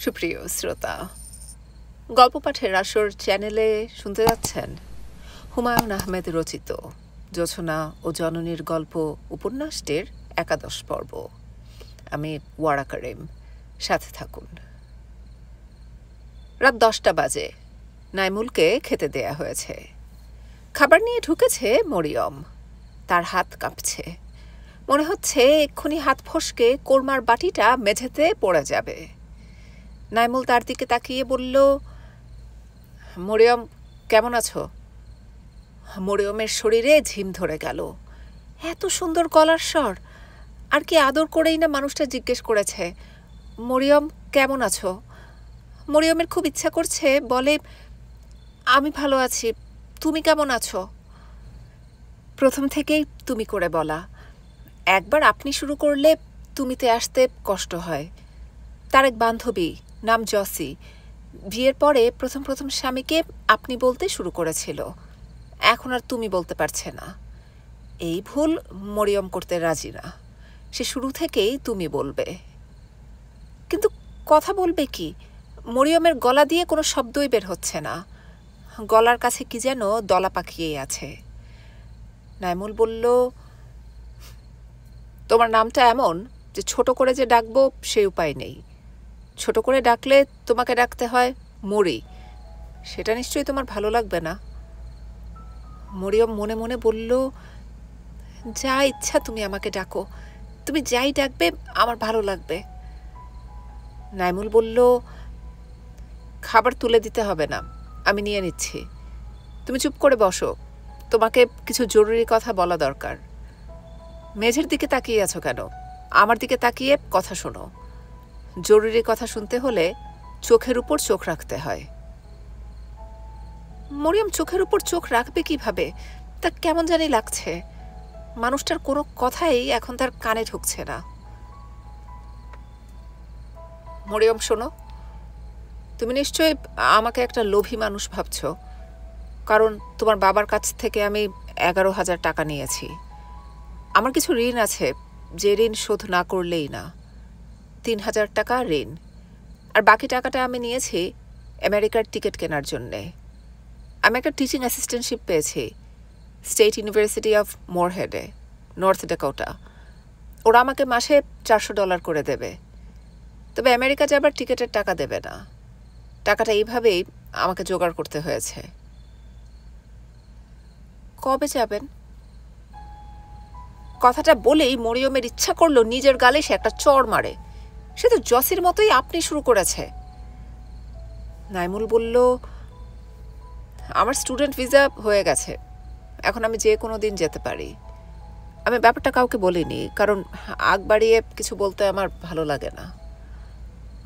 সুপ্রিয় শ্রোতা, গল্প পাঠের আসর চ্যানেলে শুনতে যাচ্ছেন হুমায়ুন আহমেদ রচিত জোছনা ও জননীর গল্প উপন্যাসটির 11 পর্ব। আমি ওয়ারা করিম, সাথে থাকুন। রাত 10টা বাজে। নাইমুলকে খেতে দেয়া হয়েছে। খাবার নিয়ে ঢুকেছে মরিয়ম। তার হাত কাঁপছে, মনে হচ্ছে এক্ষুনি হাত ফসকে কোরমার বাটিটা মেঝেতে পড়ে যাবে। নাইমুল তার দিকে তাকিয়ে বলল, মরিয়ম কেমন আছো? মরিয়মের শরীরে ঝিম ধরে গেল। এত সুন্দর গলার স্বর! আর কি আদর করেই না মানুষটা জিজ্ঞেস করেছে, মরিয়ম কেমন আছো? মরিয়মের খুব ইচ্ছা করছে বলে, আমি ভালো আছি, তুমি কেমন আছো? প্রথম থেকেই তুমি করে বলা। একবার আপনি শুরু করলে তুমিতে আসতে কষ্ট হয়। তার এক বান্ধবী, নাম জসি, বিয়ের পরে প্রথম স্বামীকে আপনি বলতে শুরু করেছিল। এখন আর তুমি বলতে পারছে না। এই ভুল মরিয়ম করতে রাজি না। সে শুরু থেকেই তুমি বলবে। কিন্তু কথা বলবে কি? মরিয়মের গলা দিয়ে কোনো শব্দই বের হচ্ছে না। গলার কাছে কি যেন দলা পাকিয়ে আছে। নাইমুল বলল, তোমার নামটা এমন যে ছোট করে যে ডাকবো সেই উপায় নেই। ছোট করে ডাকলে তোমাকে ডাকতে হয় মরি। সেটা নিশ্চয়ই তোমার ভালো লাগবে না। মরিয়ম মনে মনে বলল, যা ইচ্ছা তুমি আমাকে ডাকো, তুমি যাই ডাকবে আমার ভালো লাগবে। নাইমুল বলল, খাবার তুলে দিতে হবে না, আমি নিয়ে নিচ্ছি। তুমি চুপ করে বসো, তোমাকে কিছু জরুরি কথা বলা দরকার। মেঝের দিকে তাকিয়ে আছো কেন? আমার দিকে তাকিয়ে কথা শোনো। জরুরি কথা শুনতে হলে চোখের উপর চোখ রাখতে হয়। মরিয়ম চোখের উপর চোখ রাখবে কিভাবে? তা কেমন জানি লাগছে। মানুষটার কোনো কথাই এখন তার কানে ঢুকছে না। মরিয়ম শোনো, তুমি নিশ্চয়ই আমাকে একটা লোভী মানুষ ভাবছ, কারণ তোমার বাবার কাছ থেকে আমি 11,000 টাকা নিয়েছি। আমার কিছু ঋণ আছে, যে ঋণ শোধ না করলেই না। 3,000 টাকা ঋণ, আর বাকি টাকাটা আমি নিয়েছি আমেরিকার টিকিট কেনার জন্যে। আমি একটা টিচিং অ্যাসিস্ট্যান্টশিপ পেয়েছি স্টেট ইউনিভার্সিটি অফ মোরহেডে, নর্থ ডেকোটা। ওরা আমাকে মাসে $400 করে দেবে, তবে আমেরিকা যাবার টিকিটের টাকা দেবে না। টাকাটা এইভাবেই আমাকে জোগাড় করতে হয়েছে। কবে যাবেন? কথাটা বলেই মরিয়মের ইচ্ছা করলো নিজের গালে সে একটা চড় মারে। সে তো জসির মতোই আপনি শুরু করেছে। নাইমুল বলল, আমার স্টুডেন্ট ভিসা হয়ে গেছে, এখন আমি যে কোনো দিন যেতে পারি। আমি ব্যাপারটা কাউকে বলিনি, কারণ আগ বাড়িয়ে কিছু বলতে আমার ভালো লাগে না।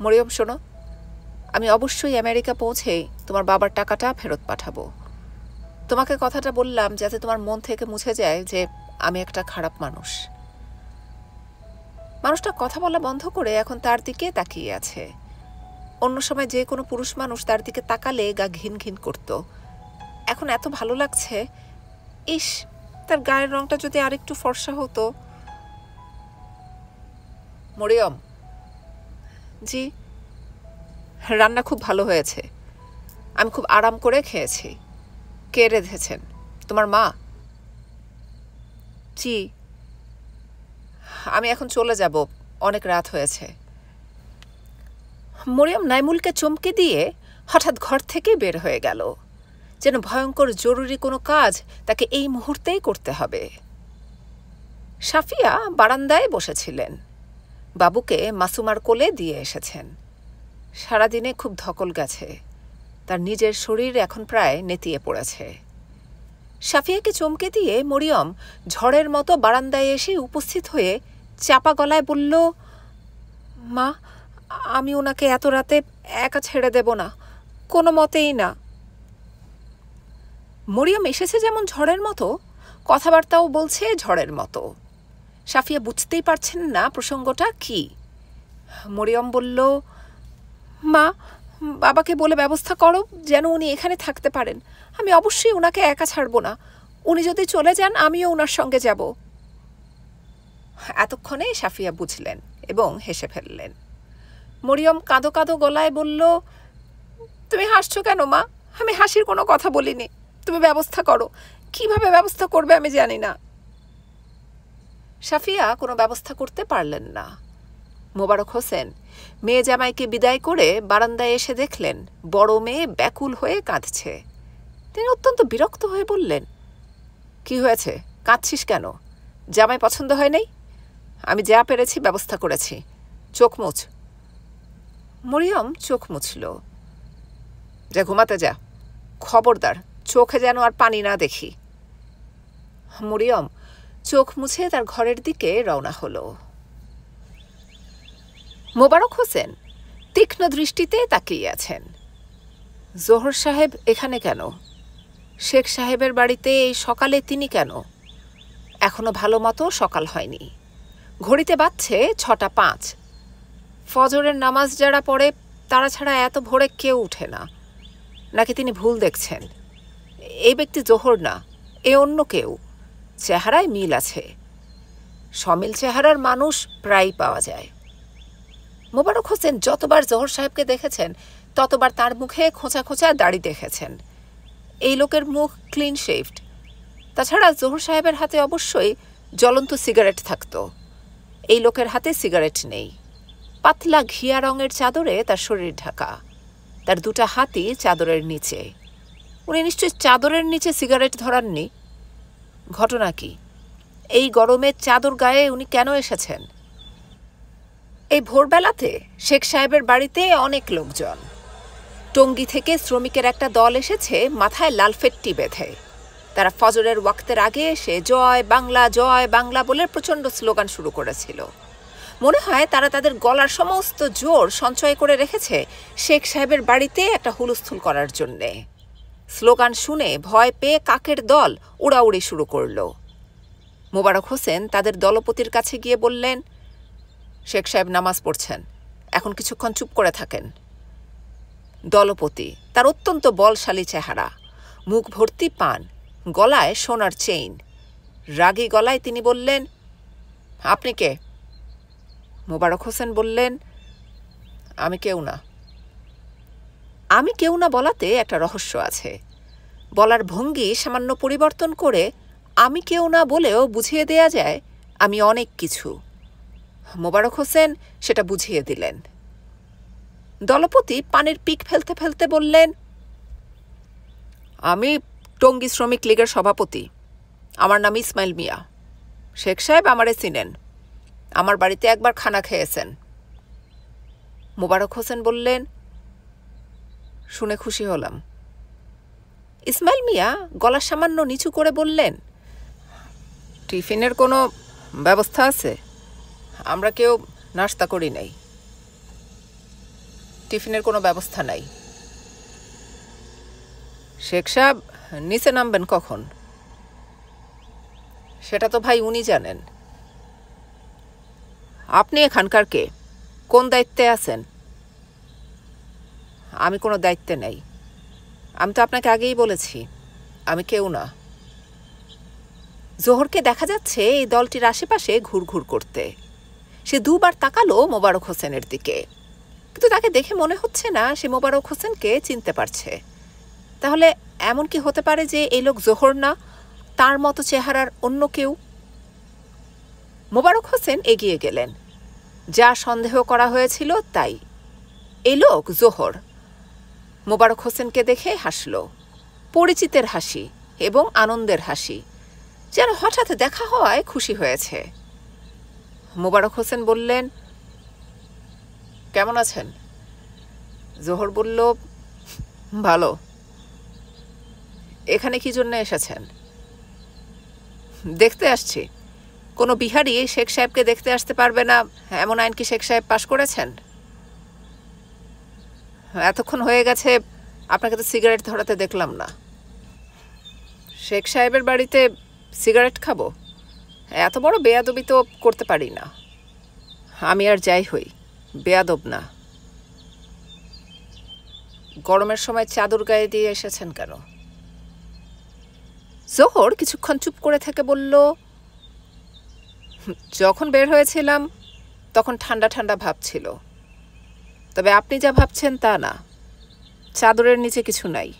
মরিয়ম শোনো, আমি অবশ্যই আমেরিকা পৌঁছেই তোমার বাবার টাকাটা ফেরত পাঠাবো। তোমাকে কথাটা বললাম যাতে তোমার মন থেকে মুছে যায় যে আমি একটা খারাপ মানুষ। মানুষটা কথা বলা বন্ধ করে এখন তার দিকে তাকিয়ে আছে। অন্য সময় যে কোনো পুরুষ মানুষ তার দিকে তাকালে গা ঘিন ঘিন করত। এখন এত ভালো লাগছে। ইস, তার গায়ের রংটা যদি আরেকটু ফর্সা হতো। মরিয়ম। জি। রান্না খুব ভালো হয়েছে, আমি খুব আরাম করে খেয়েছি। কে রেঁধেছেন? তোমার মা? জি। আমি এখন চলে যাব, অনেক রাত হয়েছে। মরিয়ম নাইমুলকে চমকে দিয়ে হঠাৎ ঘর থেকে বের হয়ে গেল, যেন ভয়ঙ্কর জরুরি কোনো কাজ তাকে এই মুহূর্তেই করতে হবে। সাফিয়া বারান্দায় বসেছিলেন। বাবুকে মাসুমার কোলে দিয়ে এসেছেন। সারাদিনে খুব ধকল গেছে, তার নিজের শরীর এখন প্রায় নেতিয়ে পড়েছে। সাফিয়াকে চমকে দিয়ে মরিয়ম ঝড়ের মতো বারান্দায় এসে উপস্থিত হয়ে চাপা গলায় বলল, মা, আমি ওনাকে এত রাতে একা ছেড়ে দেব না, কোনো মতেই না। মরিয়ম এসেছে যেমন ঝড়ের মতো, কথাবার্তাও বলছে ঝড়ের মতো। সাফিয়া বুঝতেই পারছেন না প্রসঙ্গটা কি। মরিয়ম বলল, মা, বাবাকে বলে ব্যবস্থা করো যেন উনি এখানে থাকতে পারেন। আমি অবশ্যই ওনাকে একা ছাড়ব না। উনি যদি চলে যান আমিও ওনার সঙ্গে যাব। এতক্ষণে সাফিয়া বুঝলেন এবং হেসে ফেললেন। মরিয়ম কাঁদো কাঁদো গলায় বলল, তুমি হাসছো কেন মা? আমি হাসির কোনো কথা বলিনি। তুমি ব্যবস্থা করো। কিভাবে ব্যবস্থা করবে আমি জানি না। সাফিয়া কোনো ব্যবস্থা করতে পারলেন না। মোবারক হোসেন মেয়ে জামাইকে বিদায় করে বারান্দায় এসে দেখলেন বড় মেয়ে ব্যাকুল হয়ে কাঁদছে। তিনি অত্যন্ত বিরক্ত হয়ে বললেন, কি হয়েছে, কাঁদছিস কেন? জামাই পছন্দ হয় নাই? আমি যা পেরেছি ব্যবস্থা করেছি, চোখ মুছ। মরিয়ম চোখ মুছল। যা ঘুমাতে যা, খবরদার চোখে যেন আর পানি না দেখি। মরিয়ম চোখ মুছে তার ঘরের দিকে রওনা হল। মোবারক হোসেন তীক্ষ্ণ দৃষ্টিতে তাকিয়ে আছেন। জোহর সাহেব এখানে কেন? শেখ সাহেবের বাড়িতে এই সকালে তিনি কেন? এখনো ভালো মতো সকাল হয়নি। ঘড়িতে বাজছে 6:05। ফজরের নামাজ যারা পড়ে তারা ছাড়া এত ভোরে কেউ উঠে না। নাকি তিনি ভুল দেখছেন? এই ব্যক্তি জোহর না, এ অন্য কেউ। চেহারায় মিল আছে। সমিল চেহারার মানুষ প্রায়ই পাওয়া যায়। মোবারক হোসেন যতবার জোহর সাহেবকে দেখেছেন ততবার তার মুখে খোঁচা খোঁচা দাড়ি দেখেছেন। এই লোকের মুখ ক্লিন শেভড। তাছাড়া জোহর সাহেবের হাতে অবশ্যই জ্বলন্ত সিগারেট থাকত। এই লোকের হাতে সিগারেট নেই। পাতলা ঘিয়া রঙের চাদরে তার শরীর ঢাকা। তার দুটা হাতই চাদরের নিচে। উনি নিশ্চয়ই চাদরের নিচে সিগারেট ধরাননি। ঘটনা কি? এই গরমে চাদর গায়ে উনি কেন এসেছেন? এই ভোরবেলাতে শেখ সাহেবের বাড়িতে অনেক লোকজন। টঙ্গী থেকে শ্রমিকের একটা দল এসেছে মাথায় লালফেট্টি বেঁধে। তারা ফজরের ওয়াক্তের আগে এসে জয় বাংলা বলে প্রচণ্ড স্লোগান শুরু করেছিল। মনে হয় তারা তাদের গলার সমস্ত জোর সঞ্চয় করে রেখেছে শেখ সাহেবের বাড়িতে একটা হুলস্থুল করার জন্যে। স্লোগান শুনে ভয় পেয়ে কাকের দল উড়াউড়ি শুরু করল। মোবারক হোসেন তাদের দলপতির কাছে গিয়ে বললেন, শেখ সাহেব নামাজ পড়ছেন, এখন কিছুক্ষণ চুপ করে থাকেন। দলপতি, তার অত্যন্ত বলশালী চেহারা, মুখ ভর্তি পান, গলায় সোনার চেইন। রাগী গলায় তিনি বললেন, আপনি কে? মোবারক হোসেন বললেন, আমি কেউ না। আমি কেউ না বলাতে একটা রহস্য আছে। বলার ভঙ্গি সামান্য পরিবর্তন করে আমি কেউ না বলেও বুঝিয়ে দেয়া যায় আমি অনেক কিছু। মোবারক হোসেন সেটা বুঝিয়ে দিলেন। দলপতি পানির পিক ফেলতে ফেলতে বললেন, আমি টঙ্গী শ্রমিক লীগের সভাপতি। আমার নাম ইসমাইল মিয়া। শেখ সাহেব আমারে চিনেন, আমার বাড়িতে একবার খানা খেয়েছেন। মোবারক হোসেন বললেন, শুনে খুশি হলাম। ইসমাইল মিয়া গলা সামান্য নিচু করে বললেন, টিফিনের কোনো ব্যবস্থা আছে? আমরা কেউ নাস্তা করি নাই। টিফিনের কোনো ব্যবস্থা নাই। শেখ সাহেব নিচে নামবেন কখন? সেটা তো ভাই উনি জানেন। আপনি এখানকার কে? কোন দায়িত্বে আছেন? আমি কোনো দায়িত্বে নেই। আমি তো আপনাকে আগেই বলেছি আমি কেউ না। জোহরকে দেখা যাচ্ছে এই দলটির আশেপাশে ঘুরঘুর করতে। সে দুবার তাকালো মোবারক হোসেনের দিকে, কিন্তু তাকে দেখে মনে হচ্ছে না সে মোবারক হোসেনকে চিনতে পারছে। তাহলে এমন কি হতে পারে যে এই লোক জোহর না, তার মতো চেহারার অন্য কেউ? মোবারক হোসেন এগিয়ে গেলেন। যা সন্দেহ করা হয়েছিল তাই। এই লোক জোহর। মোবারক হোসেনকে দেখে হাসল, পরিচিতের হাসি এবং আনন্দের হাসি, যেন হঠাৎ দেখা হওয়ায় খুশি হয়েছে। মোবারক হোসেন বললেন, কেমন আছেন? জোহর বলল, ভালো। এখানে কি জন্য এসেছেন? দেখতে আসছি। কোনো বিহারি শেখ সাহেবকে দেখতে আসতে পারবে না এমন আইন কি শেখ সাহেব পাশ করেছেন? এতক্ষণ হয়ে গেছে, আপনাকে তো সিগারেট ধরাতে দেখলাম না। শেখ সাহেবের বাড়িতে সিগারেট খাবো? এত বড় বেয়াদবি তো করতে পারি না। আমি আর যাই হই, বেয়াদব না। গরমের সময় চাদর গায়ে দিয়ে এসেছেন কেন? জোহর কিছুক্ষণ চুপ করে থেকে বলল, যখন বের হয়েছিলাম তখন ঠান্ডা ঠান্ডা ভাব ছিল। তবে আপনি যা ভাবছেন তা না, চাদরের নিচে কিছু নাই।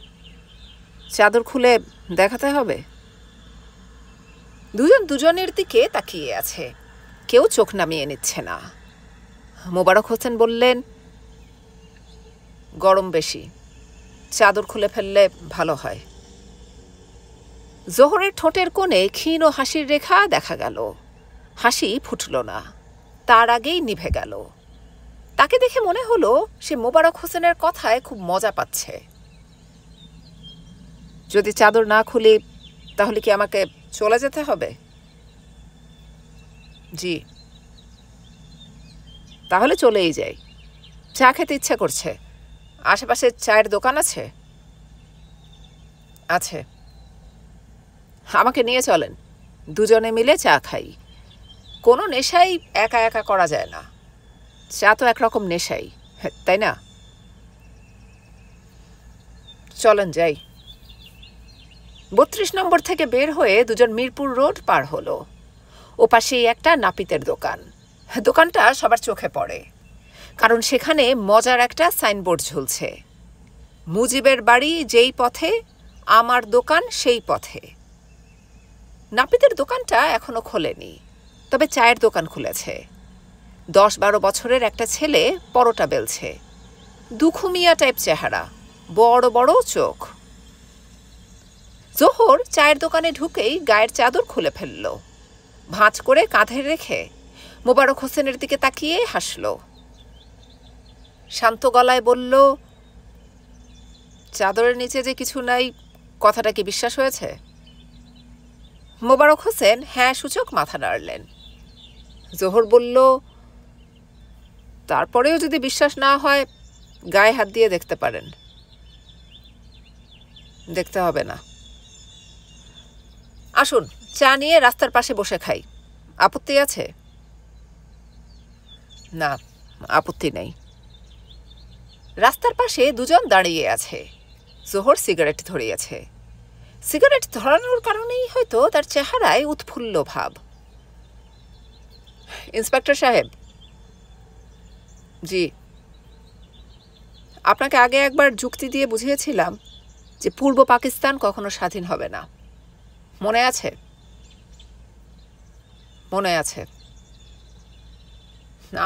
চাদর খুলে দেখাতে হবে। দুজন দুজনের দিকে তাকিয়ে আছে, কেউ চোখ নামিয়ে নিচ্ছে না। মোবারক হোসেন বললেন, গরম বেশি, চাদর খুলে ফেললে ভালো হয়। জোহরের ঠোঁটের কোণে ক্ষীণ হাসির রেখা দেখা গেল। হাসি ফুটল না, তার আগেই নিভে গেল। তাকে দেখে মনে হলো সে মোবারক হোসেনের কথায় খুব মজা পাচ্ছে। যদি চাদর না খুলি তাহলে কি আমাকে চলে যেতে হবে? জি। তাহলে চলেই যাই। চা খেতে ইচ্ছা করছে। আশেপাশে চায়ের দোকান আছে? আছে। আমাকে নিয়ে চলেন, দুজনে মিলে চা খাই। কোনো নেশাই একা একা করা যায় না। চা তো একরকম নেশাই, তাই না? চলেন যাই। ৩২ নম্বর থেকে বের হয়ে দুজন মিরপুর রোড পার হলো। ওপাশেই একটা নাপিতের দোকান। দোকানটা সবার চোখে পড়ে, কারণ সেখানে মজার একটা সাইনবোর্ড ঝুলছে, মুজিবের বাড়ি যেই পথে, আমার দোকান সেই পথে। নাপিতের দোকানটা এখনো খোলেনি, তবে চায়ের দোকান খুলেছে। ১০-১২ বছরের একটা ছেলে পরোটা বেলছে, দুখুমিয়া টাইপ চেহারা, বড় বড় চোখ। জোহর চায়ের দোকানে ঢুকেই গায়ের চাদর খুলে ফেলল, ভাঁজ করে কাঁধে রেখে মোবারক হোসেনের দিকে তাকিয়ে হাসল। শান্ত গলায় বলল, চাদরের নিচে যে কিছু নাই, কথাটা কি বিশ্বাস হয়েছে? মোবারক হোসেন হ্যাঁ সূচক মাথা নাড়লেন। জোহর বলল, তারপরেও যদি বিশ্বাস না হয় গায়ে হাত দিয়ে দেখতে পারেন। দেখতে হবে না। আসুন, চা নিয়ে রাস্তার পাশে বসে খাই। আপত্তি আছে? না, আপত্তি নেই। রাস্তার পাশে দুজন দাঁড়িয়ে আছে। জোহর সিগারেট ধরিয়েছে। সিগারেট ধরানোর কারণেই হয়তো তার চেহারায় উৎফুল্ল ভাব। ইন্সপেক্টর সাহেব। জি। আপনাকে আগে একবার যুক্তি দিয়ে বুঝিয়েছিলাম যে পূর্ব পাকিস্তান কখনো স্বাধীন হবে না, মনে আছে? মনে আছে।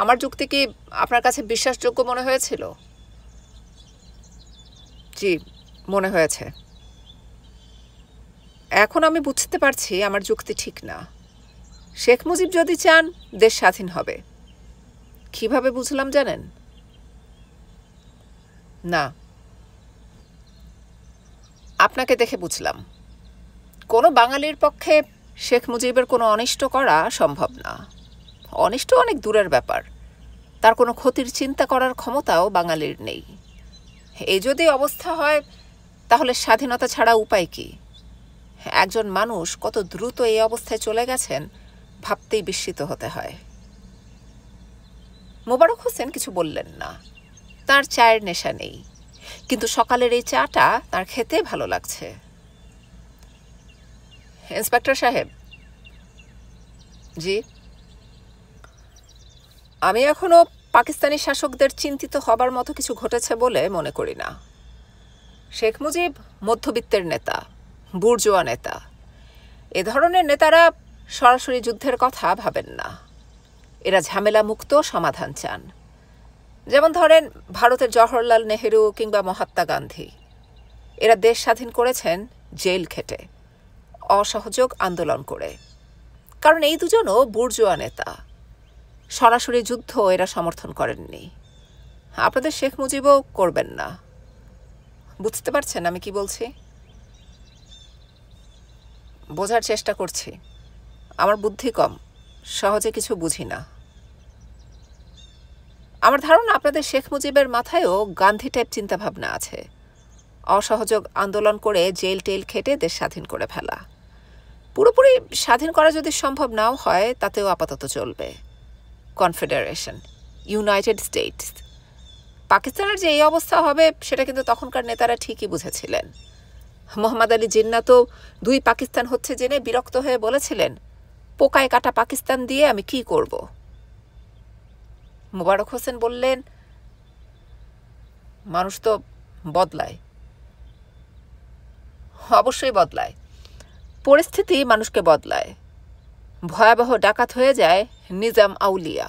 আমার যুক্তি কি আপনার কাছে বিশ্বাসযোগ্য মনে হয়েছিল? জি, মনে হয়েছে। এখন আমি বুঝতে পারছি আমার যুক্তি ঠিক না। শেখ মুজিব যদি চান দেশ স্বাধীন হবে। কিভাবে বুঝলাম জানেন? না, আপনাকে দেখে বুঝলাম। কোনো বাঙালির পক্ষে শেখ মুজিবের কোনো অনিষ্ট করা সম্ভব না। অনিষ্ট অনেক দূরের ব্যাপার, তার কোনো ক্ষতির চিন্তা করার ক্ষমতাও বাঙালির নেই। এই যদি অবস্থা হয় তাহলে স্বাধীনতা ছাড়া উপায় কি? একজন মানুষ কত দ্রুত এই অবস্থায় চলে গেছেন ভাবতেই বিস্মিত হতে হয়। মোবারক হোসেন কিছু বললেন না। তার চায়ের নেশা নেই, কিন্তু সকালের এই চাটা তার খেতে ভালো লাগছে। ইন্সপেক্টর সাহেব। জি। আমি এখনো পাকিস্তানি শাসকদের চিন্তিত হবার মতো কিছু ঘটেছে বলে মনে করি না। শেখ মুজিব মধ্যবিত্তের নেতা, বুর্জোয়া নেতা। এ ধরনের নেতারা সরাসরি যুদ্ধের কথা ভাবেন না। এরা ঝামেলা মুক্ত সমাধান চান। যেমন ধরেন ভারতের জওহরলাল নেহেরু কিংবা মহাত্মা গান্ধী। এরা দেশ স্বাধীন করেছেন জেল খেটে, অসহযোগ আন্দোলন করে। কারণ এই দুজনও বুর্জোয়া নেতা। সরাসরি যুদ্ধ এরা সমর্থন করেননি। আপনাদের শেখ মুজিবও করবেন না। বুঝতে পারছেন আমি কি বলছি? বোঝার চেষ্টা করছি। আমার বুদ্ধি কম, সহজে কিছু বুঝি না। আমার ধারণা আপনাদের শেখ মুজিবের মাথায়ও গান্ধী টাইপ চিন্তাভাবনা আছে। অসহযোগ আন্দোলন করে জেল টেল খেটে দেশ স্বাধীন করে ফেলা। পুরোপুরি স্বাধীন করা যদি সম্ভব নাও হয় তাতেও আপাতত চলবে। Confederation, United states. পাকিস্তানের যে এই অবস্থা হবে সেটা কিন্তু তখনকার নেতারা ঠিকই বুঝেছিলেন। মোহাম্মদ আলী জিন্নাহ তো ২ পাকিস্তান হচ্ছে জেনে বিরক্ত হয়ে বলেছিলেন, পোকায় কাটা পাকিস্তান দিয়ে আমি কি করব? মোবারক হোসেন বললেন, মানুষ তো বদলায়। অবশ্যই বদলায়, পরিস্থিতি মানুষকে বদলায়। ভয়াবহ ডাকাত হয়ে যায় নিজাম আউলিয়া,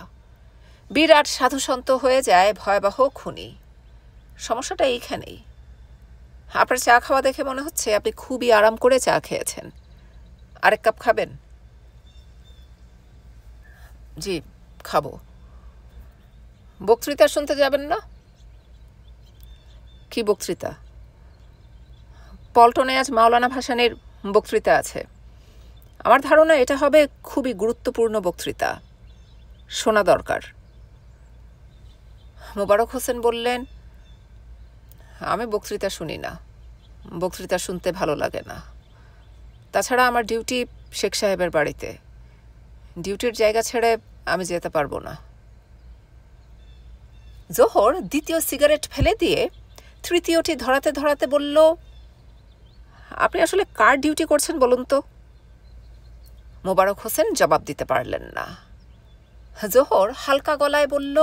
বিরাট সাধুসন্ত হয়ে যায় ভয়াবহ খুনি। সমস্যাটা এইখানেই। আপনার চা খাওয়া দেখে মনে হচ্ছে আপনি খুবই আরাম করে চা খেয়েছেন। আরেক কাপ খাবেন? জি, খাবো। বক্তৃতা শুনতে যাবেন না? কি বক্তৃতা? পল্টনে আজ মাওলানা ভাসানীর বক্তৃতা আছে। আমার ধারণা এটা হবে খুবই গুরুত্বপূর্ণ বক্তৃতা, শোনা দরকার। মোবারক হোসেন বললেন, আমি বক্তৃতা শুনি না, বক্তৃতা শুনতে ভালো লাগে না। তাছাড়া আমার ডিউটি শেখ সাহেবের বাড়িতে, ডিউটির জায়গা ছেড়ে আমি যেতে পারবো না। জোহর দ্বিতীয় সিগারেট ফেলে দিয়ে তৃতীয়টি ধরাতে ধরাতে বলল, আপনি আসলে কার ডিউটি করছেন বলুন তো? মোবারক হোসেন জবাব দিতে পারলেন না। জোহর হালকা গলায় বলল,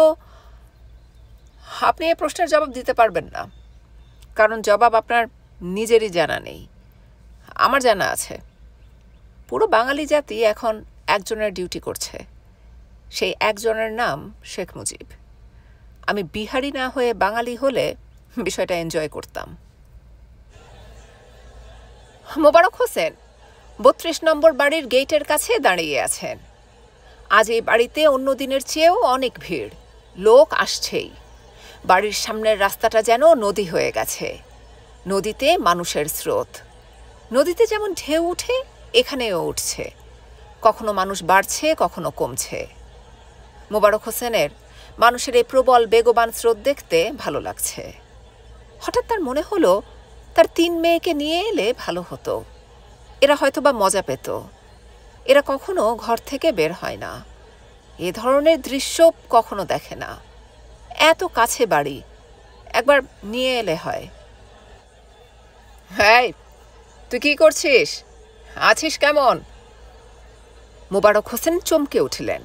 আপনি এই প্রশ্নের জবাব দিতে পারবেন না, কারণ জবাব আপনার নিজেরই জানা নেই। আমার জানা আছে। পুরো বাঙালি জাতি এখন একজনের ডিউটি করছে, সেই একজনের নাম শেখ মুজিব। আমি বিহারি না হয়ে বাঙালি হলে বিষয়টা এনজয় করতাম। মোবারক হোসেন ৩২ নম্বর বাড়ির গেটের কাছে দাঁড়িয়ে আছেন। আজ এই বাড়িতে অন্য দিনের চেয়েও অনেক ভিড়, লোক আসছেই। বাড়ির সামনের রাস্তাটা যেন নদী হয়ে গেছে, নদীতে মানুষের স্রোত। নদীতে যেমন ঢেউ উঠে, এখানেও উঠছে। কখনো মানুষ বাড়ছে, কখনো কমছে। মোবারক হোসেনের মানুষের এই প্রবল বেগবান স্রোত দেখতে ভালো লাগছে। হঠাৎ তার মনে হলো, তার ৩ মেয়েকে নিয়ে এলে ভালো হতো। এরা হয়তোবা মজা পেত। এরা কখনো ঘর থেকে বের হয় না, এ ধরনের দৃশ্য কখনো দেখে না। এত কাছে বাড়ি, একবার নিয়ে এলে হয়। হ্যাঁ, তুই কি করছিস? আছিস কেমন? মোবারক হোসেন চমকে উঠলেন।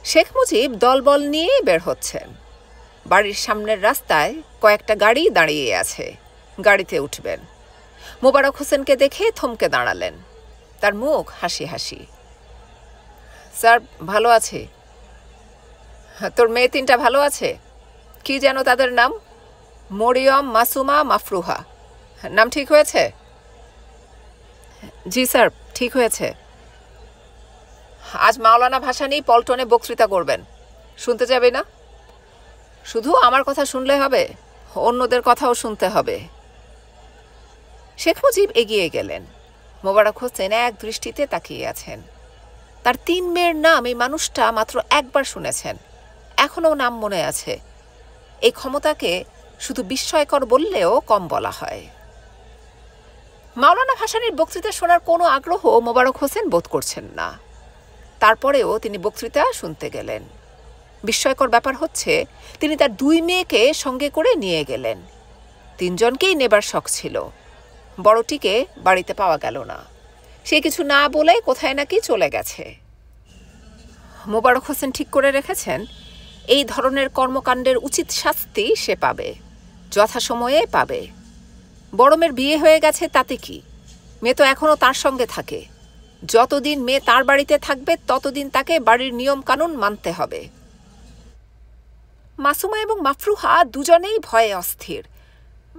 শেখ মুজিব দলবল নিয়ে বের হচ্ছেন। বাড়ির সামনের রাস্তায় কয়েকটা গাড়ি দাঁড়িয়ে আছে, গাড়িতে উঠবেন। মোবারক হোসেনকে দেখে থমকে দাঁড়ালেন। তার মুখ হাসি হাসি। স্যার, ভালো আছে। তোর মেয়ে ৩টা ভালো আছে? কি যেন তাদের নাম? মরিয়ম, মাসুমা, মাফরুহা। নাম ঠিক হয়েছে? জি স্যার, ঠিক হয়েছে। আজ মাওলানা ভাসানী পল্টনে বক্তৃতা করবেন, শুনতে যাবে না? শুধু আমার কথা শুনলে হবে, অন্যদের কথাও শুনতে হবে। শেখ মুজিব এগিয়ে গেলেন। মোবারক হোসেন এক দৃষ্টিতে তাকিয়ে আছেন। তার ৩ মেয়ের নাম এই মানুষটা মাত্র একবার শুনেছেন, এখনও নাম মনে আছে। এই ক্ষমতাকে শুধু বিস্ময়কর বললেও কম বলা হয়। মাওলানা ভাসানীর বক্তৃতা শোনার কোনো আগ্রহ মোবারক হোসেন বোধ করছেন না। তারপরেও তিনি বক্তৃতা শুনতে গেলেন। বিস্ময়কর ব্যাপার হচ্ছে, তিনি তার ২ মেয়েকে সঙ্গে করে নিয়ে গেলেন। ৩ জনকেই নেবার শখ ছিল। বড়টিকে বাড়িতে পাওয়া গেল না, সে কিছু না বলে কোথায় নাকি চলে গেছে। মোবারক হোসেন ঠিক করে রেখেছেন, এই ধরনের কর্মকাণ্ডের উচিত শাস্তি সে পাবে, যথাসময়ে পাবে। বড় মেয়ের বিয়ে হয়ে গেছে তাতে কি? মেয়ে তো এখনও তার সঙ্গে থাকে। যতদিন মেয়ে তার বাড়িতে থাকবে ততদিন তাকে বাড়ির নিয়ম কানুন মানতে হবে। মাসুমা এবং মাফরুহা দুজনেই ভয়ে অস্থির।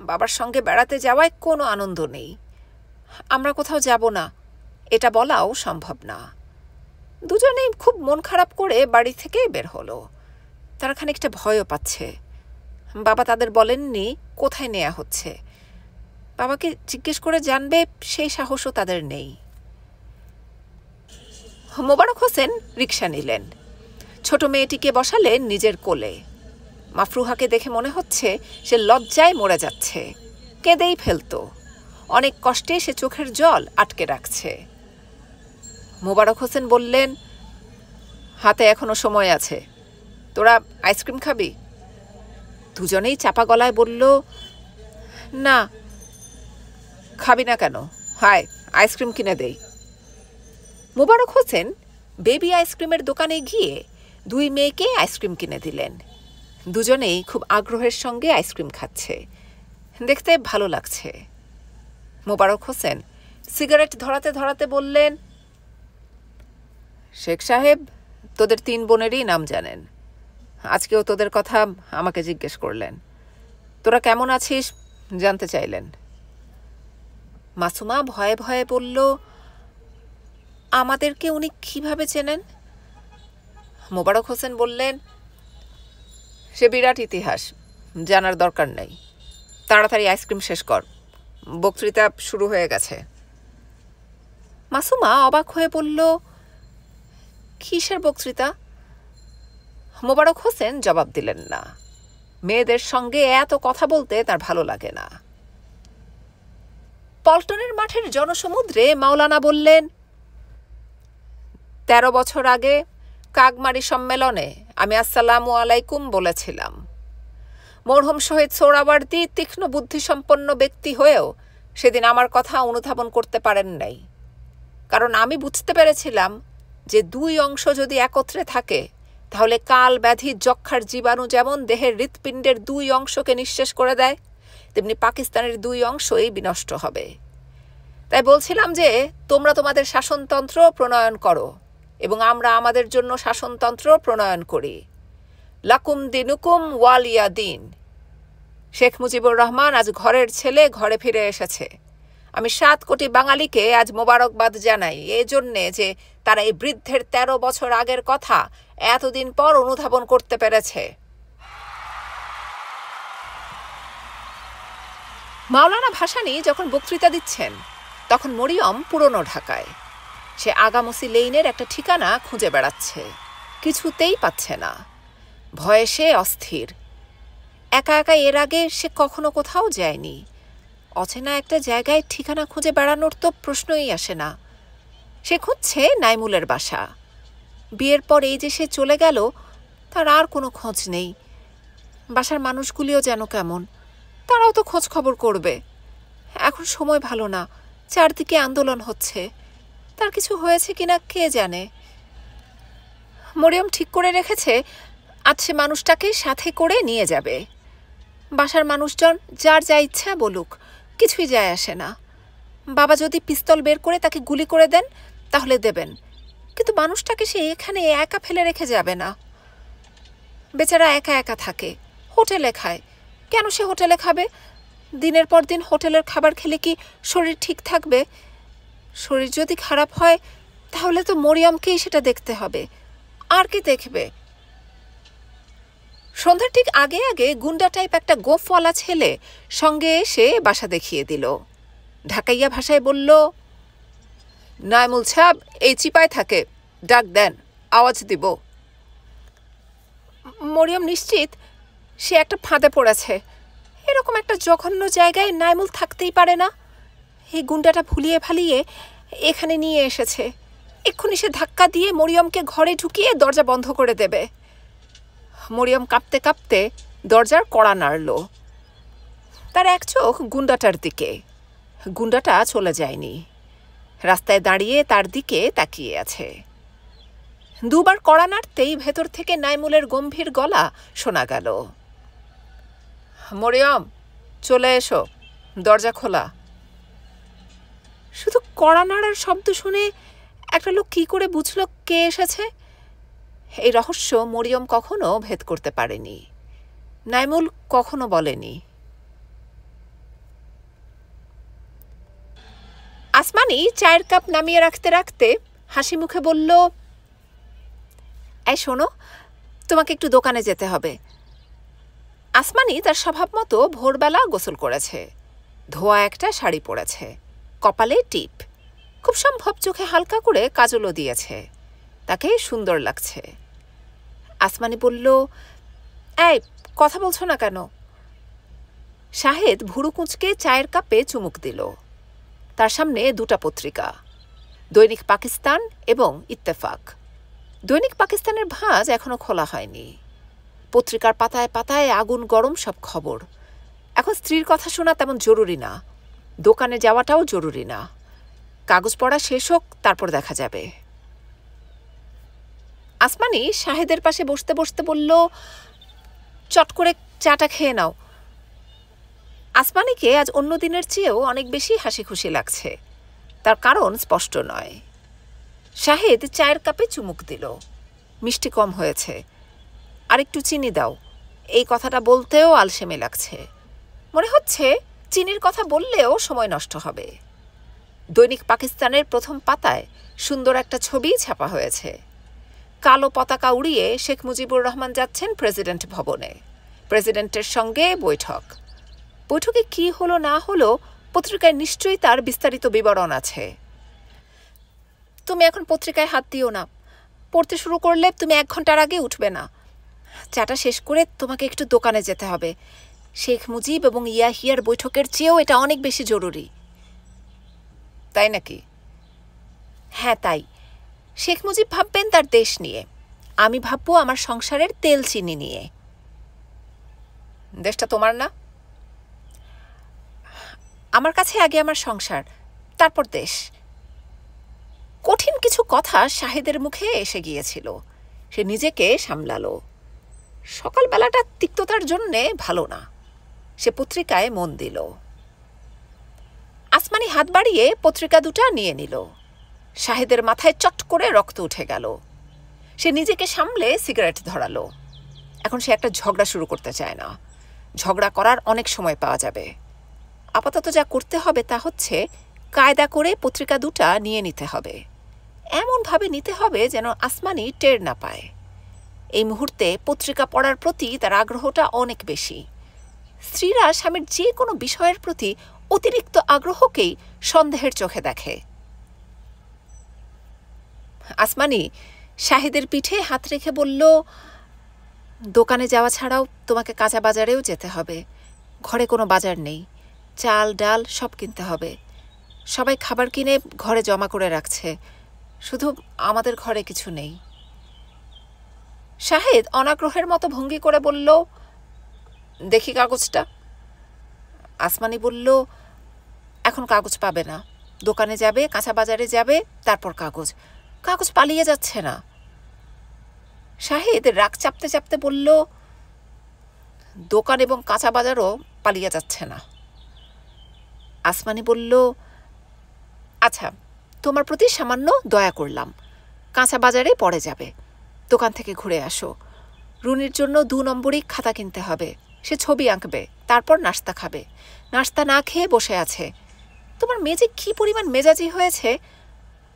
বাবার সঙ্গে বেড়াতে যাওয়ায় কোনো আনন্দ নেই। আমরা কোথাও যাব না, এটা বলাও সম্ভব না। দুজনেই খুব মন খারাপ করে বাড়ি থেকে বের হলো। তারা খানিকটা ভয়ও পাচ্ছে। বাবা তাদের বলেননি কোথায় নেওয়া হচ্ছে। বাবাকে জিজ্ঞেস করে জানবে সেই সাহসও তাদের নেই। মোবারক হোসেন রিকশা নিলেন। ছোট মেয়েটিকে বসালেন নিজের কোলে। মাফরুহাকে দেখে মনে হচ্ছে সে লজ্জায় মরে যাচ্ছে, কেঁদেই ফেলত। অনেক কষ্টে সে চোখের জল আটকে রাখছে। মোবারক হোসেন বললেন, হাতে এখনো সময় আছে, তোরা আইসক্রিম খাবি? দুজনেই চাপা গলায় বলল, না। খাবি না কেন? হায়, আইসক্রিম কিনে দেই। মোবারক হোসেন বেবি আইসক্রিমের দোকানে গিয়ে 2 মেয়েকে আইসক্রিম কিনে দিলেন। দুজনেই খুব আগ্রহের সঙ্গে আইসক্রিম খাচ্ছে, দেখতে ভালো লাগছে। মোবারক হোসেন সিগারেট ধরাতে ধরাতে বললেন, শেখ সাহেব, তোদের 3 বোনেরই নাম জানেন। আজকেও তোদের কথা আমাকে জিজ্ঞেস করলেন। তোরা কেমন আছিস জানতে চাইলেন। মাসুমা ভয়ে ভয়ে বলল, আমাদেরকে উনি কিভাবে চেনেন? মোবারক হোসেন বললেন, সে বিরাট ইতিহাস, জানার দরকার নেই। তাড়াতাড়ি আইসক্রিম শেষ কর, বক্তৃতা শুরু হয়ে গেছে। মাসুমা অবাক হয়ে বলল, কিসের বক্তৃতা? মোবারক হোসেন জবাব দিলেন না। মেয়েদের সঙ্গে এত কথা বলতে তার ভালো লাগে না। পল্টনের মাঠের জনসমুদ্রে মাওলানা বললেন, 13 বছর আগে কাকমারি সম্মেলনে আমি আসসালামু আলাইকুম বলেছিলাম। মরহুম শহীদ সোহরাওয়ার্দী তীক্ষ্ণ বুদ্ধিসম্পন্ন ব্যক্তি হয়েও সেদিন আমার কথা অনুধাবন করতে পারেন নাই। কারণ আমি বুঝতে পেরেছিলাম যে 2 অংশ যদি একত্রে থাকে তাহলে কাল ব্যাধি যক্ষার জীবাণু যেমন দেহের হৃৎপিণ্ডের 2 অংশকে নিঃশেষ করে দেয়, তেমনি পাকিস্তানের 2 অংশই বিনষ্ট হবে। তাই বলছিলাম যে তোমরা তোমাদের শাসনতন্ত্র প্রণয়ন করো এবং আমরা আমাদের জন্য শাসনতন্ত্র প্রণয়ন করি। লাকুম দিনুকুম ওয়ালিয়া দিন। শেখ মুজিবুর রহমান আজ ঘরের ছেলে ঘরে ফিরে এসেছে। আমি 7 কোটি বাঙালিকে আজ মোবারকবাদ জানাই এজন্যে যে তারা এই বৃদ্ধের 13 বছর আগের কথা এতদিন পর অনুধাবন করতে পেরেছে। মাওলানা ভাসানী যখন বক্তৃতা দিচ্ছেন তখন মরিয়ম পুরনো ঢাকায়। সে আগামসি লেইনের একটা ঠিকানা খুঁজে বেড়াচ্ছে, কিছুতেই পাচ্ছে না। ভয়ে সে অস্থির। একা একা এর আগে সে কখনো কোথাও যায়নি। অচেনা একটা জায়গায় ঠিকানা খুঁজে বেড়ানোর তো প্রশ্নই আসে না। সে খুঁজছে নাইমুলের বাসা। বিয়ের পর এই যে সে চলে গেল, তার আর কোনো খোঁজ নেই। বাসার মানুষগুলিও যেন কেমন, তারাও তো খোঁজ খবর করবে। এখন সময় ভালো না, চারদিকে আন্দোলন হচ্ছে। তার কিছু হয়েছে কিনা কে জানে। মরিয়ম ঠিক করে রেখেছে আজ সে মানুষটাকে সাথে করে নিয়ে যাবে। বাসার মানুষজন যার যা ইচ্ছা বলুক, কিছুই যায় আসে না। বাবা যদি পিস্তল বের করে তাকে গুলি করে দেন তাহলে দেবেন, কিন্তু মানুষটাকে সে এখানে একা ফেলে রেখে যাবে না। বেচারা একা একা থাকে, হোটেলে খায়। কেন সে হোটেলে খাবে? দিনের পর দিন হোটেলের খাবার খেলে কি শরীর ঠিক থাকবে? শরীর যদি খারাপ হয় তাহলে তো মরিয়মকেই সেটা দেখতে হবে। আর কি দেখবে? সন্ধ্যার ঠিক আগে আগে গুন্ডা টাইপ একটা গোফওয়ালা ছেলে সঙ্গে এসে বাসা দেখিয়ে দিল। ঢাকাইয়া ভাষায় বলল, নাইমুল সাহেব এই চিপায় থাকে, ডাক দেন, আওয়াজ দিব। মরিয়ম নিশ্চিত সে একটা ফাঁদে পড়েছে। এরকম একটা জঘন্য জায়গায় নাইমুল থাকতেই পারে না। এই গুন্ডাটা ভুলিয়ে ভালিয়ে এখানে নিয়ে এসেছে। এক্ষুনি সে ধাক্কা দিয়ে মরিয়মকে ঘরে ঢুকিয়ে দরজা বন্ধ করে দেবে। মরিয়ম কাঁপতে কাঁপতে দরজার কড়া নাড়ল। তার এক চোখ গুন্ডাটার দিকে। গুন্ডাটা চলে যায়নি, রাস্তায় দাঁড়িয়ে তার দিকে তাকিয়ে আছে। 2 বার কড়া নাড়তেই ভেতর থেকে নাইমুলের গম্ভীর গলা শোনা গেল, মরিয়ম চলে এসো, দরজা খোলা। শুধু কড়া নাড়ার শব্দ শুনে একটা লোক কি করে বুঝল কে এসেছে? এই রহস্য মরিয়ম কখনো ভেদ করতে পারেনি, নাইমুল কখনো বলেনি। আসমানি চায়ের কাপ নামিয়ে রাখতে রাখতে হাসি মুখে বলল, এই শোনো, তোমাকে একটু দোকানে যেতে হবে। আসমানি তার স্বভাব মতো ভোরবেলা গোসল করেছে, ধোয়া একটা শাড়ি পরেছে, কপালে টিপ, খুব সম্ভব চোখে হালকা করে কাজলও দিয়েছে। তাকে সুন্দর লাগছে। আসমানি বলল, এই কথা বলছো না কেন? শাহেদ ভুরু কুঁচকে চায়ের কাপে চুমুক দিল। তার সামনে 2টা পত্রিকা, দৈনিক পাকিস্তান এবং ইত্তেফাক। দৈনিক পাকিস্তানের ভাঁজ এখনো খোলা হয়নি। পত্রিকার পাতায় পাতায় আগুন গরম সব খবর। এখন স্ত্রীর কথা শোনা তেমন জরুরি না, দোকানে যাওয়াটাও জরুরি না। কাগজ পড়া শেষ হোক, তারপর দেখা যাবে। আসমানি শাহেদের পাশে বসতে বসতে বলল, চট করে চাটা খেয়ে নাও। আসমানিকে আজ অন্য দিনের চেয়েও অনেক বেশি হাসি খুশি লাগছে। তার কারণ স্পষ্ট নয়। শাহেদ চায়ের কাপে চুমুক দিল। মিষ্টি কম হয়েছে, আর একটু চিনি দাও। এই কথাটা বলতেও আলসেমি লাগছে। মনে হচ্ছে চিনির কথা বললেও সময় নষ্ট হবে। দৈনিক পাকিস্তানের প্রথম পাতায় সুন্দর একটা ছবি ছাপা হয়েছে। কালো পতাকা উড়িয়ে শেখ মুজিবুর রহমান যাচ্ছেন প্রেসিডেন্ট ভবনে। প্রেসিডেন্টের সঙ্গে বৈঠক। বৈঠকে কি হলো না হলো পত্রিকায় নিশ্চয়ই তার বিস্তারিত বিবরণ আছে। তুমি এখন পত্রিকায় হাত দিও না। পড়তে শুরু করলে তুমি 1 ঘন্টার আগে উঠবে না। চাটা শেষ করে তোমাকে একটু দোকানে যেতে হবে। শেখ মুজিব এবং ইয়াহিয়ার বৈঠকের চেয়েও এটা অনেক বেশি জরুরি। তাই নাকি? হ্যাঁ তাই। শেখ মুজিব ভাববেন তার দেশ নিয়ে, আমি ভাববো আমার সংসারের তেল চিনি নিয়ে। দেশটা তোমার না? আমার কাছে আগে আমার সংসার, তারপর দেশ। কঠিন কিছু কথা শাহেদের মুখে এসে গিয়েছিল। সে নিজেকে সামলালো। সকালবেলাটা তিক্ততার জন্যে ভালো না। সে পত্রিকায় মন দিল। আসমানি হাত বাড়িয়ে পত্রিকা দুটা নিয়ে নিল। শাহেদের মাথায় চট করে রক্ত উঠে গেল। সে নিজেকে সামলে সিগারেট ধরালো। এখন সে একটা ঝগড়া শুরু করতে চায় না। ঝগড়া করার অনেক সময় পাওয়া যাবে। আপাতত যা করতে হবে তা হচ্ছে কায়দা করে পত্রিকা দুটা নিয়ে নিতে হবে। এমনভাবে নিতে হবে যেন আসমানি টের না পায়। এই মুহূর্তে পত্রিকা পড়ার প্রতি তার আগ্রহটা অনেক বেশি। স্ত্রীরা স্বামীর যে কোনো বিষয়ের প্রতি অতিরিক্ত আগ্রহকেই সন্দেহের চোখে দেখে। আসমানি শাহেদের পিঠে হাত রেখে বলল, দোকানে যাওয়া ছাড়াও তোমাকে কাঁচা বাজারেও যেতে হবে। ঘরে কোনো বাজার নেই। চাল ডাল সব কিনতে হবে। সবাই খাবার কিনে ঘরে জমা করে রাখছে, শুধু আমাদের ঘরে কিছু নেই। শাহেদ অনাগ্রহের মতো ভঙ্গি করে বলল, দেখি কাগজটা। আসমানি বলল, এখন কাগজ পাবে না। দোকানে যাবে, কাঁচা বাজারে যাবে, তারপর কাগজ। কাগজ পালিয়ে যাচ্ছে না। শাহেদ রাগ চাপতে চাপতে বলল, দোকান এবং কাঁচা বাজারও পালিয়ে যাচ্ছে না। আসমানি বলল, আচ্ছা, তোমার প্রতি সামান্য দয়া করলাম। কাঁচা বাজারে পড়ে যাবে। দোকান থেকে ঘুরে আসো। রুনির জন্য 2 নম্বরই খাতা কিনতে হবে। সে ছবি আঁকবে, তারপর নাস্তা খাবে। নাস্তা না খেয়ে বসে আছে। তোমার মেয়ে যে কী পরিমাণ মেজাজি হয়েছে!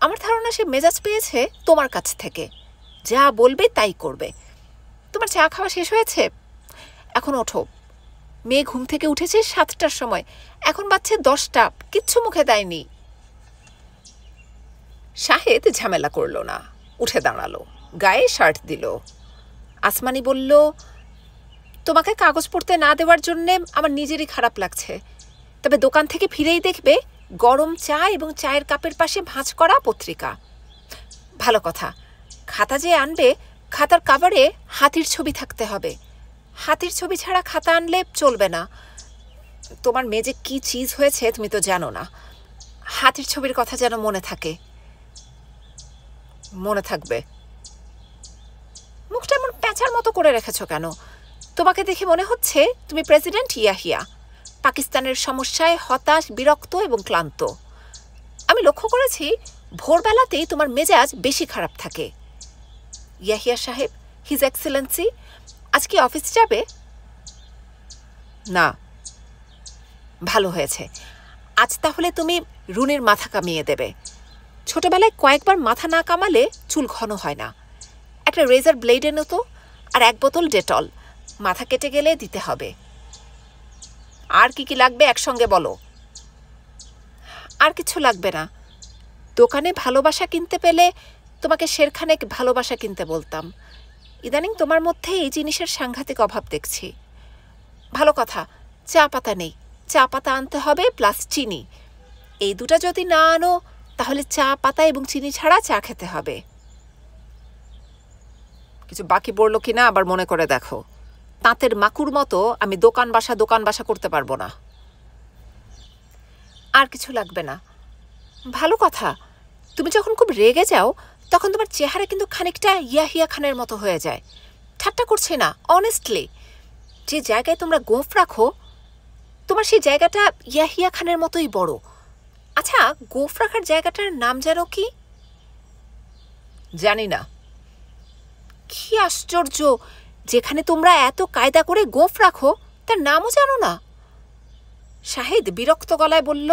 আমার ধারণা সে মেজাজ পেয়েছে তোমার কাছ থেকে। যা বলবে তাই করবে। তোমার চা খাওয়া শেষ হয়েছে? এখন ওঠো। মেয়ে ঘুম থেকে উঠেছে 7টার সময়, এখন বাজছে 10টা, কিচ্ছু মুখে দেয়নি। শাহেদ ঝামেলা করল না, উঠে দাঁড়ালো, গায়ে শার্ট দিল। আসমানি বলল, তোমাকে কাগজ পড়তে না দেওয়ার জন্যে আমার নিজেরই খারাপ লাগছে। তবে দোকান থেকে ফিরেই দেখবে গরম চা এবং চায়ের কাপের পাশে ভাঁজ করা পত্রিকা। ভালো কথা, খাতা যে আনবে, খাতার কাভারে হাতির ছবি থাকতে হবে। হাতির ছবি ছাড়া খাতা আনলে চলবে না। তোমার মেয়ে যে কী চিজ হয়েছে তুমি তো জানো না। হাতির ছবির কথা যেন মনে থাকে। মনে থাকবে। মুখটা এমন প্যাঁচার মতো করে রেখেছ কেন? তোমাকে দেখে মনে হচ্ছে তুমি প্রেসিডেন্ট ইয়াহিয়া, পাকিস্তানের সমস্যায় হতাশ, বিরক্ত এবং ক্লান্ত। আমি লক্ষ্য করেছি ভোরবেলাতেই তোমার মেজাজ বেশি খারাপ থাকে। ইয়াহিয়া সাহেব, হিজ এক্সেলেন্সি, আজ কি অফিস যাবে? না। ভালো হয়েছে। আজ তাহলে তুমি রুনির মাথা কামিয়ে দেবে। ছোটবেলায় কয়েকবার মাথা না কামালে চুল ঘন হয় না। একটা রেজার ব্লেড এনো তো, আর 1 বোতল ডেটল। মাথা কেটে গেলে দিতে হবে। আর কি কি লাগবে একসঙ্গে বলো। আর কিছু লাগবে না। দোকানে ভালোবাসা কিনতে পেলে তোমাকে শেরখানেক ভালোবাসা কিনতে বলতাম। ইদানিং তোমার মধ্যে এই জিনিসের সাংঘাতিক অভাব দেখছি। ভালো কথা, চা পাতা নেই। চা পাতা আনতে হবে, প্লাস চিনি। এই দুটা যদি না আনো তাহলে চা পাতা এবং চিনি ছাড়া চা খেতে হবে। কিছু বাকি পড়লো কিনা আবার মনে করে দেখো। তাঁতের মাকুর মতো আমি দোকান বাসা করতে পারবো না। আর কিছু লাগবে না। ভালো কথা, তুমি যখন খুব রেগে যাও তখন তোমার চেহারা কিন্তু খানিকটা ইয়াহিয়া খানের মতো হয়ে যায়। ঠাট্টা করছি না, অনেস্টলি। যে জায়গায় তোমরা গোঁফ রাখো তোমার সেই জায়গাটা ইয়াহিয়া খানের মতোই বড়। আচ্ছা, গোঁফ রাখার জায়গাটার নাম জানো কি? জানি না। কি আশ্চর্য, যেখানে তোমরা এত কায়দা করে গোঁফ রাখো তার নামও জানো না? শাহিদ বিরক্ত গলায় বলল,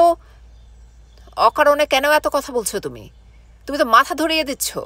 অকারণে কেন এত কথা বলছো তুমি? তুমি তো মাথা ধরিয়ে দিচ্ছ।